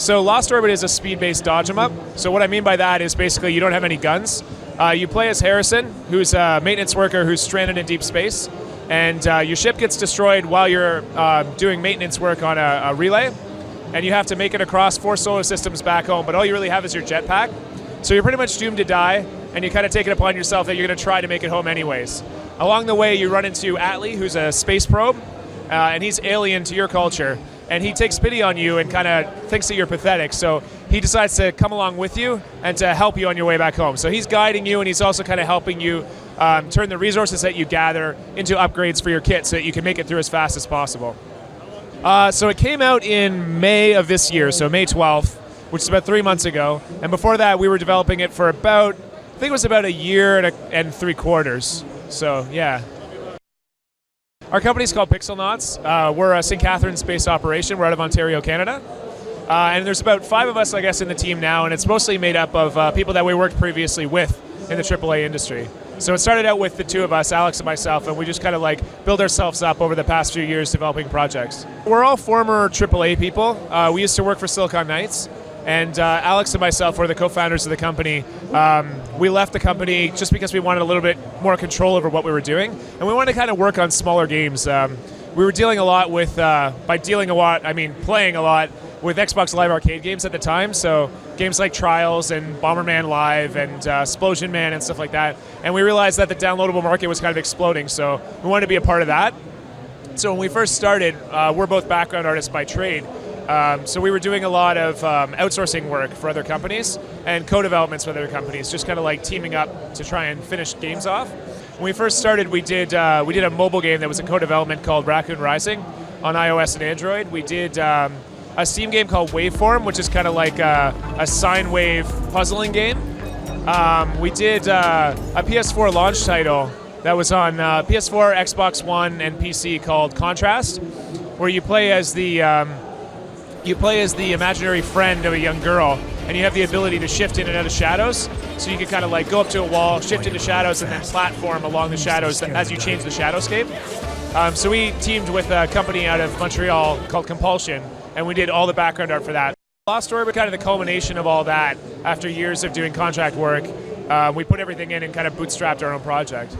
So Lost Orbit is a speed-based dodge 'em up. So what I mean by that is basically you don't have any guns. You play as Harrison, who's a maintenance worker who's stranded in deep space, and your ship gets destroyed while you're doing maintenance work on a relay, and you have to make it across 4 solar systems back home, but all you really have is your jetpack. So you're pretty much doomed to die, and you kind of take it upon yourself that you're going to try to make it home anyways. Along the way, you run into Atlee, who's a space probe, and he's alien to your culture. And he takes pity on you and kind of thinks that you're pathetic. So he decides to come along with you and to help you on your way back home. So he's guiding you, and he's also kind of helping you turn the resources that you gather into upgrades for your kit so that you can make it through as fast as possible. So it came out in May of this year, so May 12th, which is about 3 months ago. And before that, we were developing it for about, I think it was about a year and 3 quarters. So, yeah. Our company's called PixelNAUTS. We're a St. Catharines-based operation. We're out of Ontario, Canada. And there's about 5 of us, I guess, in the team now, and it's mostly made up of people that we worked previously with in the AAA industry. So it started out with the 2 of us, Alex and myself, and we just kind of like build ourselves up over the past few years developing projects. We're all former AAA people. We used to work for Silicon Knights, and Alex and myself were the co-founders of the company. We left the company just because we wanted a little bit more control over what we were doing, and we wanted to kind of work on smaller games. We were dealing a lot with, by dealing a lot, I mean playing a lot with Xbox Live Arcade games at the time, so games like Trials and Bomberman Live and Explosion Man and stuff like that. And we realized that the downloadable market was kind of exploding, so we wanted to be a part of that. So when we first started, we're both background artists by trade, so we were doing a lot of outsourcing work for other companies and co-developments with other companies, just kind of like teaming up to try and finish games off. When we first started, we did a mobile game that was a co-development called Raccoon Rising on iOS and Android. We did a Steam game called Waveform, which is kind of like a sine wave puzzling game. We did a PS4 launch title that was on PS4, Xbox One, and PC called Contrast, where you play as the imaginary friend of a young girl, and you have the ability to shift in and out of shadows. So you can kind of like go up to a wall, shift into shadows, and then platform along the shadows as you change the shadowscape. So we teamed with a company out of Montreal called Compulsion, and we did all the background art for that. Lost Orbit, kind of the culmination of all that. After years of doing contract work, we put everything in and kind of bootstrapped our own project.